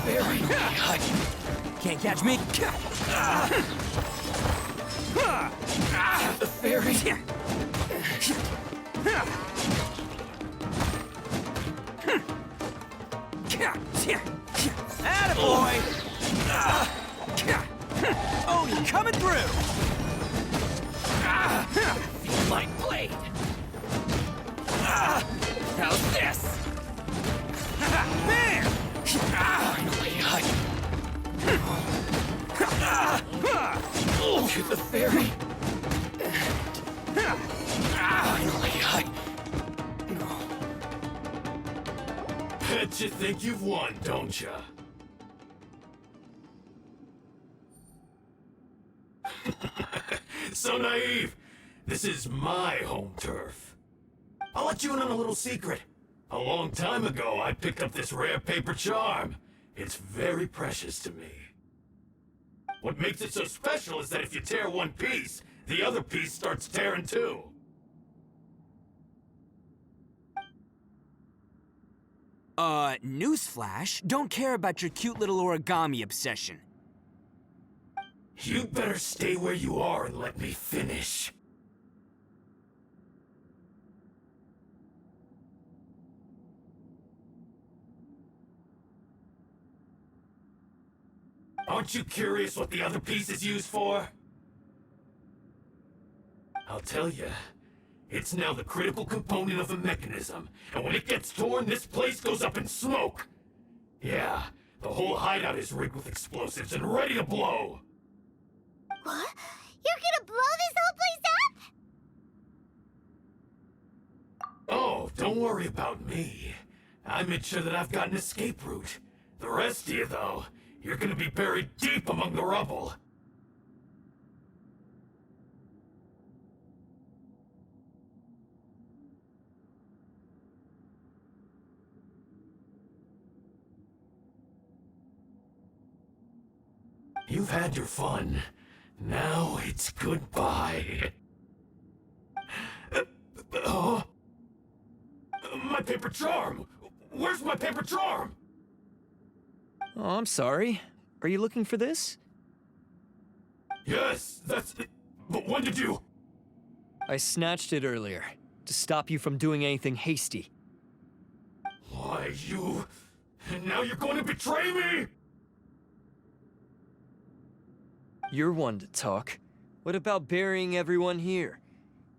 Very hot. Can't catch me. The fairy. Attaboy! Oh, you're coming through! Feel my blade. How's this? Bam! Finally, to the fairy. Finally, Bet you think you've won, don't ya? So naive! This is my home turf. I'll let you in on a little secret. A long time ago, I picked up this rare paper charm. It's very precious to me. What makes it so special is that if you tear one piece, the other piece starts tearing too. Newsflash, don't care about your cute little origami obsession. You better stay where you are and let me finish. Aren't you curious what the other piece is used for? I'll tell you. It's now the critical component of the mechanism, and when it gets torn, this place goes up in smoke! Yeah, the whole hideout is rigged with explosives and ready to blow! What? You're gonna blow this whole place up? Oh, don't worry about me. I made sure that I've got an escape route. The rest of you, though, you're gonna be buried deep among the rubble. You've had your fun. Now it's goodbye. My paper charm! Where's my paper charm? Oh, I'm sorry. Are you looking for this? Yes, that's it. But when did you... I snatched it earlier, to stop you from doing anything hasty. Why, you... And now you're going to betray me? You're one to talk. What about burying everyone here?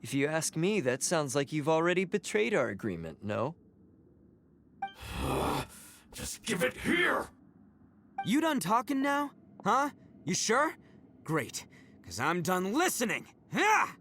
If you ask me, that sounds like you've already betrayed our agreement, no? Just give it here! You done talking now? Huh? You sure? Great, because I'm done listening! Ah!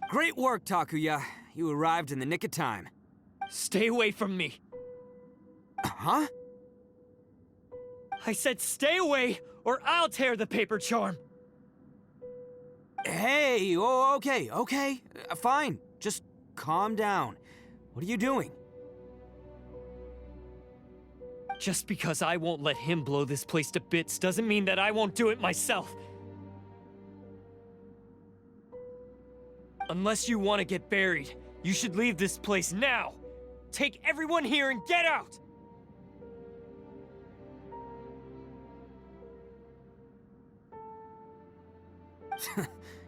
Great work, Takuya. You arrived in the nick of time. Stay away from me! Huh? I said stay away, or I'll tear the paper charm! Hey, oh, okay. Fine. Just calm down. What are you doing? Just because I won't let him blow this place to bits doesn't mean that I won't do it myself. Unless you want to get buried, you should leave this place now! Take everyone here and get out!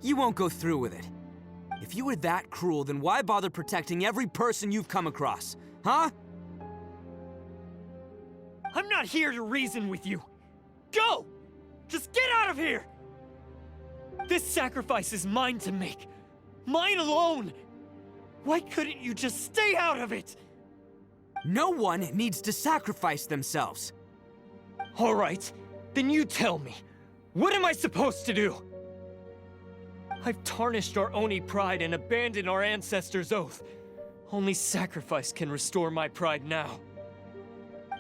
You won't go through with it. If you were that cruel, then why bother protecting every person you've come across? Huh? I'm not here to reason with you! Go! Just get out of here! This sacrifice is mine to make. Mine alone! Why couldn't you just stay out of it? No one needs to sacrifice themselves. All right, then you tell me. What am I supposed to do? I've tarnished our Oni pride and abandoned our ancestors' oath. Only sacrifice can restore my pride now.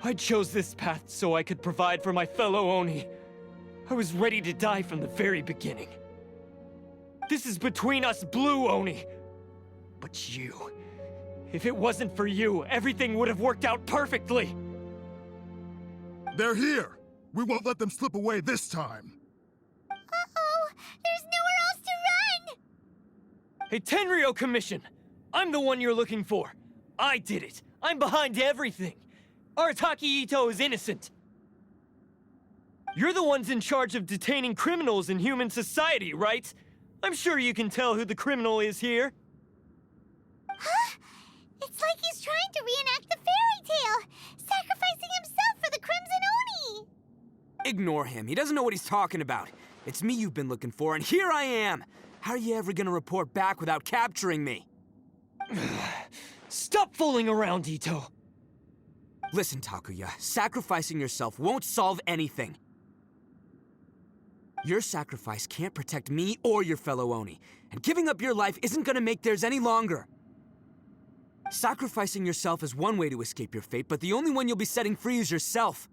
I chose this path so I could provide for my fellow Oni. I was ready to die from the very beginning. This is between us Blue Oni. But you... If it wasn't for you, everything would have worked out perfectly! They're here! We won't let them slip away this time! Uh-oh! There's nowhere else to run! Hey, Tenryo Commission! I'm the one you're looking for. I did it. I'm behind everything. Arataki Ito is innocent. You're the ones in charge of detaining criminals in human society, right? I'm sure you can tell who the criminal is here. Huh? It's like he's trying to reenact the fairy tale, sacrificing himself for the Crimson Oni! Ignore him. He doesn't know what he's talking about. It's me you've been looking for, and here I am! How are you ever gonna report back without capturing me? Stop fooling around, Ito! Listen, Takuya, sacrificing yourself won't solve anything. Your sacrifice can't protect me or your fellow Oni, and giving up your life isn't gonna make theirs any longer. Sacrificing yourself is one way to escape your fate, but the only one you'll be setting free is yourself.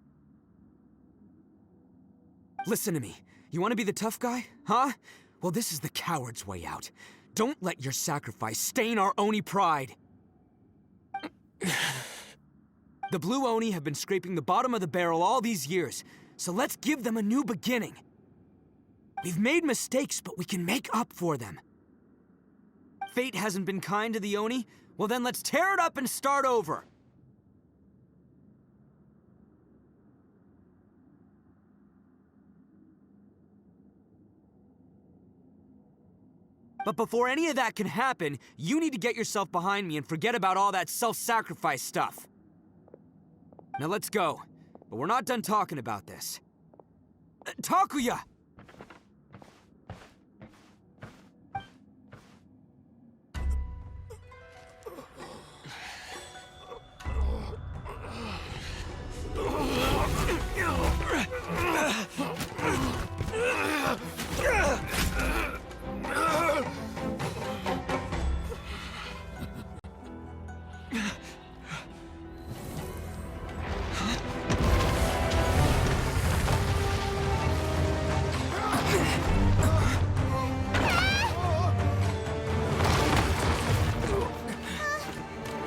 Listen to me. You want to be the tough guy? Huh? Well, this is the coward's way out. Don't let your sacrifice stain our Oni pride. The Blue Oni have been scraping the bottom of the barrel all these years, so let's give them a new beginning. We've made mistakes, but we can make up for them. Fate hasn't been kind to the Oni? Well then let's tear it up and start over. But before any of that can happen, you need to get yourself behind me and forget about all that self-sacrifice stuff. Now let's go. But we're not done talking about this. Takuya!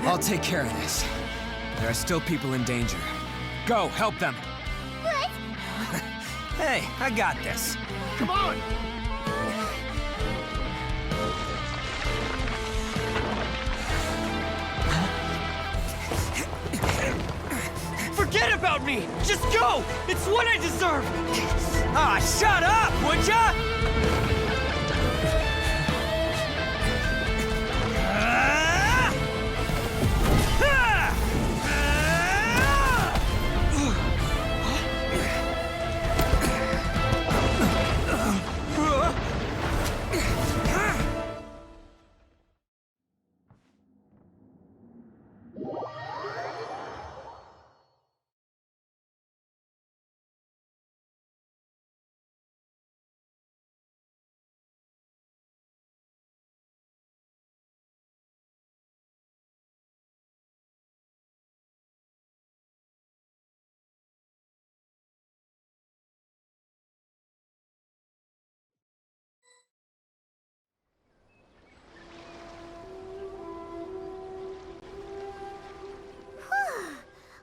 I'll take care of this. There are still people in danger. Go, help them! What? Hey, I got this. Come on! Forget about me! Just go! It's what I deserve! Ah, shut up, would ya?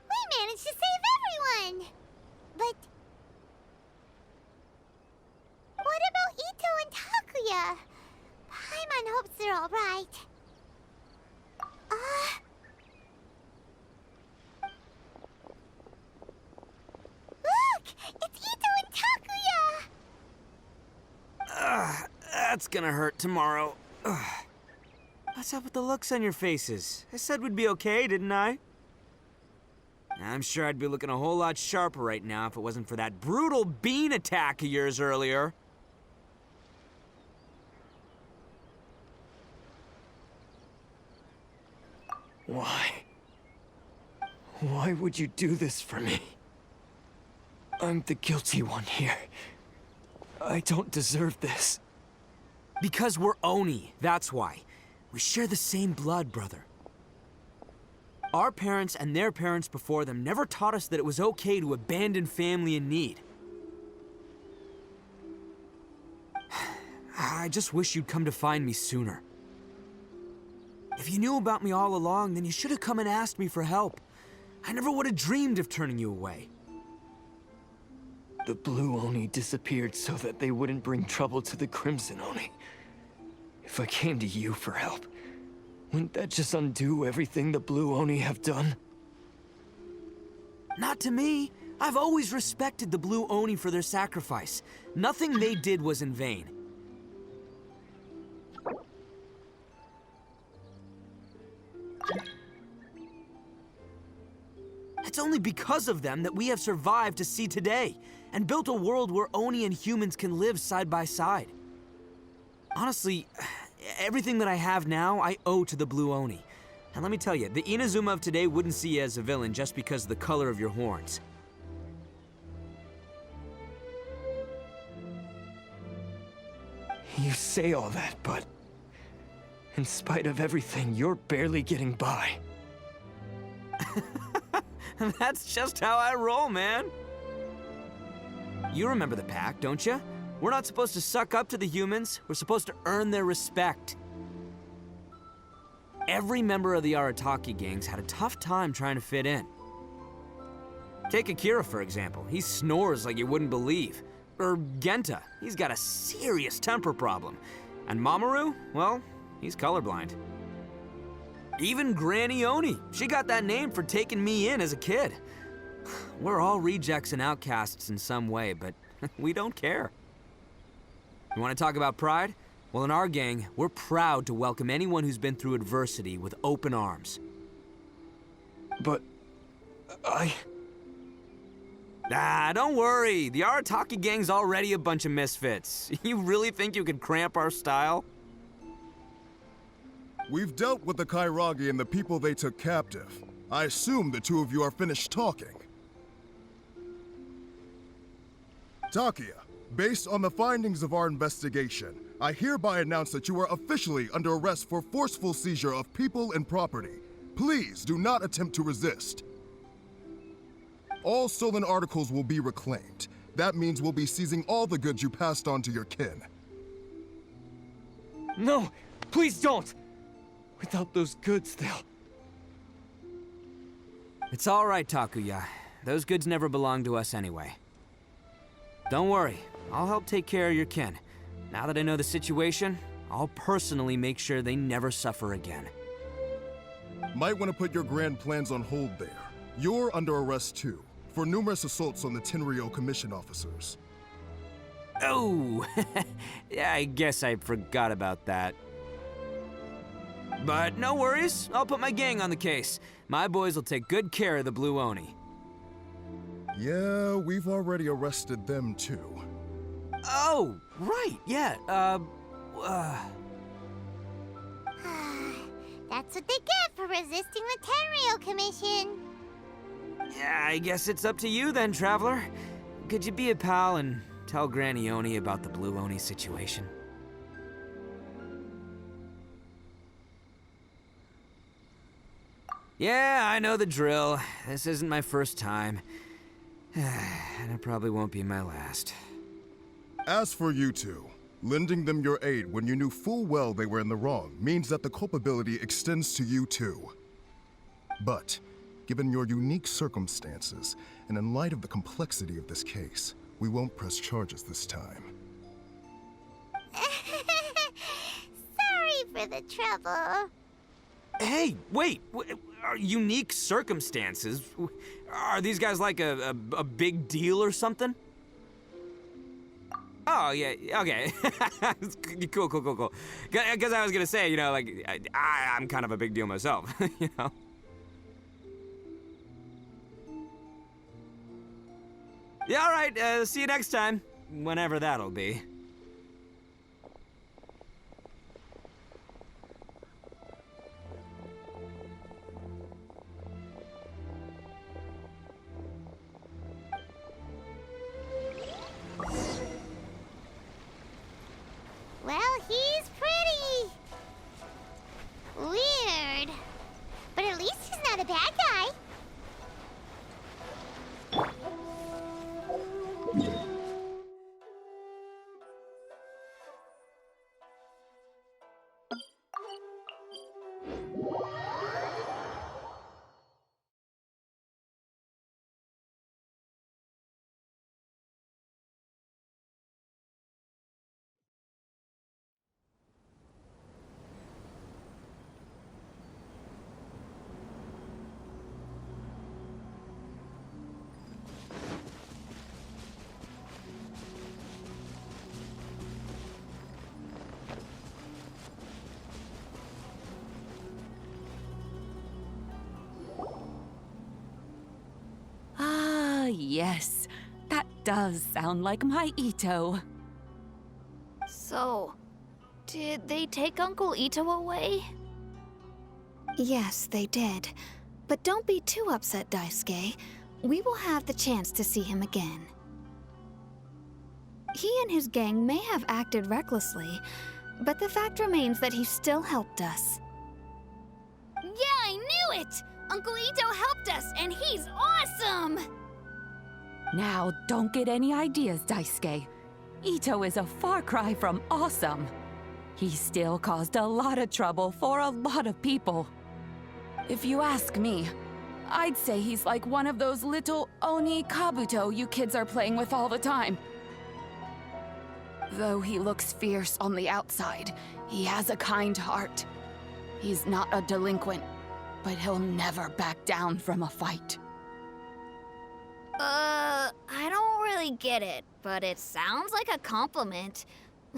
We managed to save everyone! But... what about Ito and Takuya? Paimon hopes they're alright. Look! It's Ito and Takuya! That's gonna hurt tomorrow. What's up with the looks on your faces? I said we'd be okay, didn't I? I'm sure I'd be looking a whole lot sharper right now if it wasn't for that brutal bean attack of yours earlier. Why? Why would you do this for me? I'm the guilty one here. I don't deserve this. Because we're Oni, that's why. We share the same blood, brother. Our parents and their parents before them never taught us that it was okay to abandon family in need. I just wish you'd come to find me sooner. If you knew about me all along, then you should have come and asked me for help. I never would have dreamed of turning you away. The Blue Oni disappeared so that they wouldn't bring trouble to the Crimson Oni. If I came to you for help, wouldn't that just undo everything the Blue Oni have done? Not to me. I've always respected the Blue Oni for their sacrifice. Nothing they did was in vain. It's only because of them that we have survived to see today, and built a world where Oni and humans can live side by side. Honestly, everything that I have now, I owe to the Blue Oni. And let me tell you, the Inazuma of today wouldn't see you as a villain just because of the color of your horns. You say all that, but in spite of everything, you're barely getting by. That's just how I roll, man. You remember the pact, don't you? We're not supposed to suck up to the humans. We're supposed to earn their respect. Every member of the Arataki gangs had a tough time trying to fit in. Take Akira, for example. He snores like you wouldn't believe. Or Genta. He's got a serious temper problem. And Mamoru, well, he's colorblind. Even Granny Oni. She got that name for taking me in as a kid. We're all rejects and outcasts in some way, but we don't care. You want to talk about pride? Well, in our gang, we're proud to welcome anyone who's been through adversity with open arms. But Don't worry. The Arataki gang's already a bunch of misfits. You really think you could cramp our style? We've dealt with the Kairagi and the people they took captive. I assume the two of you are finished talking. Takia, based on the findings of our investigation, I hereby announce that you are officially under arrest for forceful seizure of people and property. Please do not attempt to resist. All stolen articles will be reclaimed. That means we'll be seizing all the goods you passed on to your kin. no, please don't! Without those goods, they'll... It's all right, Takuya. Those goods never belonged to us anyway. Don't worry. I'll help take care of your kin. Now that I know the situation, I'll personally make sure they never suffer again. Might want to put your grand plans on hold there. You're under arrest too, for numerous assaults on the Tenryo Commission officers. Oh, yeah, I guess I forgot about that. But no worries, I'll put my gang on the case. My boys will take good care of the Blue Oni. Yeah, we've already arrested them too. Oh, right, yeah, That's what they get for resisting the Tenryo Commission. yeah, I guess it's up to you then, Traveler. Could you be a pal and tell Granny Oni about the Blue Oni situation? Yeah, I know the drill. This isn't my first time. And it probably won't be my last. As for you two, lending them your aid when you knew full well they were in the wrong means that the culpability extends to you too. But, given your unique circumstances, and in light of the complexity of this case, we won't press charges this time. Sorry for the trouble. Hey, wait! Are unique circumstances? Are these guys like a big deal or something? Oh, yeah, okay. Cool. Because I was gonna say, you know, like, I'm kind of a big deal myself, you know? Yeah, all right, see you next time. Whenever that'll be. Well, he's pretty. Weird. But at least he's not a bad guy. Ah, yes. That does sound like my Ito. So, did they take Uncle Ito away? Yes, they did. But don't be too upset, Daisuke. We will have the chance to see him again. He and his gang may have acted recklessly, but the fact remains that he still helped us. Yeah, I knew it! Uncle Ito helped us, and he's awesome! Now, don't get any ideas, Daisuke. Ito is a far cry from awesome. He still caused a lot of trouble for a lot of people. If you ask me, I'd say he's like one of those little Oni Kabuto you kids are playing with all the time. Though he looks fierce on the outside, he has a kind heart. He's not a delinquent, but he'll never back down from a fight. I don't really get it, but it sounds like a compliment.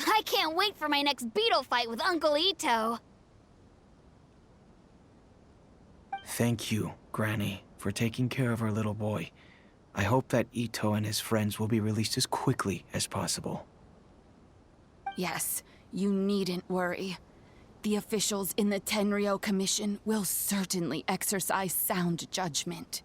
I can't wait for my next beetle fight with Uncle Ito. Thank you, Granny, for taking care of our little boy. I hope that Ito and his friends will be released as quickly as possible. Yes, you needn't worry. The officials in the Tenryo Commission will certainly exercise sound judgment.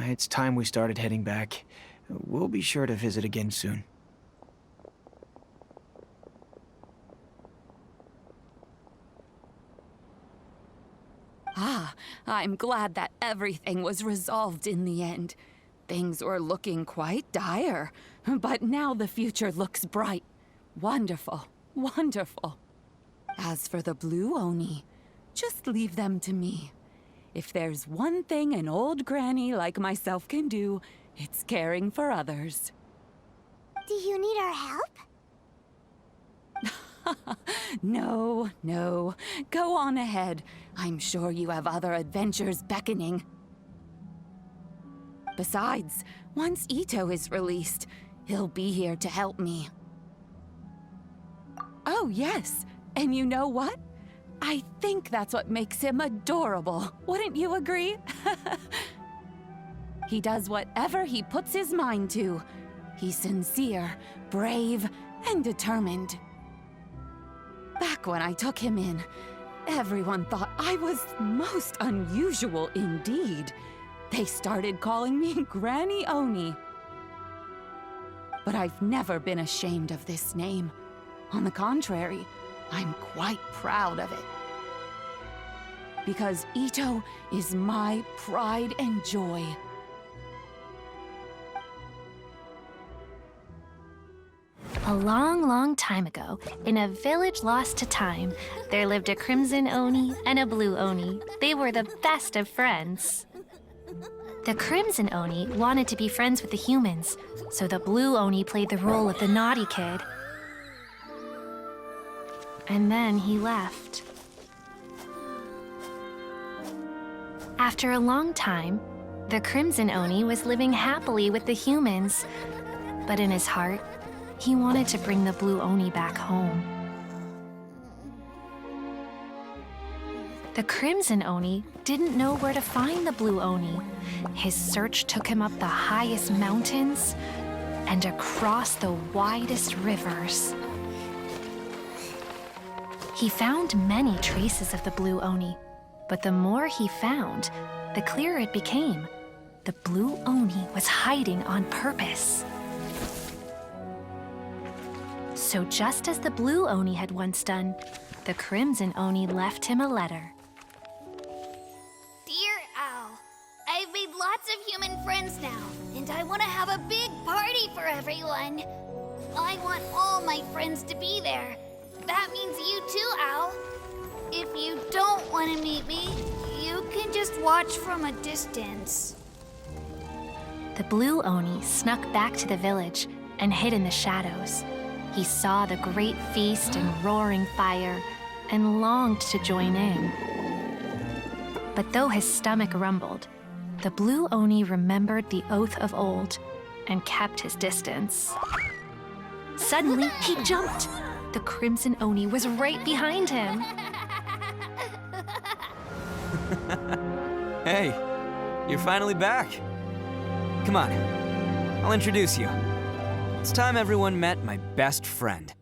It's time we started heading back. We'll be sure to visit again soon. Ah, I'm glad that everything was resolved in the end. Things were looking quite dire, but now the future looks bright. Wonderful, wonderful. As for the Blue Oni, just leave them to me. If there's one thing an old granny like myself can do, it's caring for others. Do you need our help? No, no. Go on ahead. I'm sure you have other adventures beckoning. Besides, once Ito is released, he'll be here to help me. Oh, yes. And you know what? I think that's what makes him adorable. Wouldn't you agree? He does whatever he puts his mind to. He's sincere, brave, and determined. Back when I took him in, everyone thought I was most unusual indeed. They started calling me Granny Oni. But I've never been ashamed of this name. On the contrary, I'm quite proud of it. Because Ito is my pride and joy. A long, long time ago, in a village lost to time, there lived a Crimson Oni and a Blue Oni. They were the best of friends. The Crimson Oni wanted to be friends with the humans, so the Blue Oni played the role of the naughty kid. And then he left. After a long time, the Crimson Oni was living happily with the humans, but in his heart, he wanted to bring the Blue Oni back home. The Crimson Oni didn't know where to find the Blue Oni. His search took him up the highest mountains and across the widest rivers. He found many traces of the Blue Oni, but the more he found, the clearer it became. The Blue Oni was hiding on purpose. So just as the Blue Oni had once done, the Crimson Oni left him a letter. Dear Al, I've made lots of human friends now, and I want to have a big party for everyone. I want all my friends to be there. That means you too, Al. If you don't want to meet me, you can just watch from a distance. The blue Oni snuck back to the village and hid in the shadows. He saw the great feast and roaring fire and longed to join in. But though his stomach rumbled, the blue Oni remembered the oath of old and kept his distance. Suddenly, he jumped. The Crimson Oni was right behind him. Hey, you're finally back. Come on, I'll introduce you. It's time everyone met my best friend.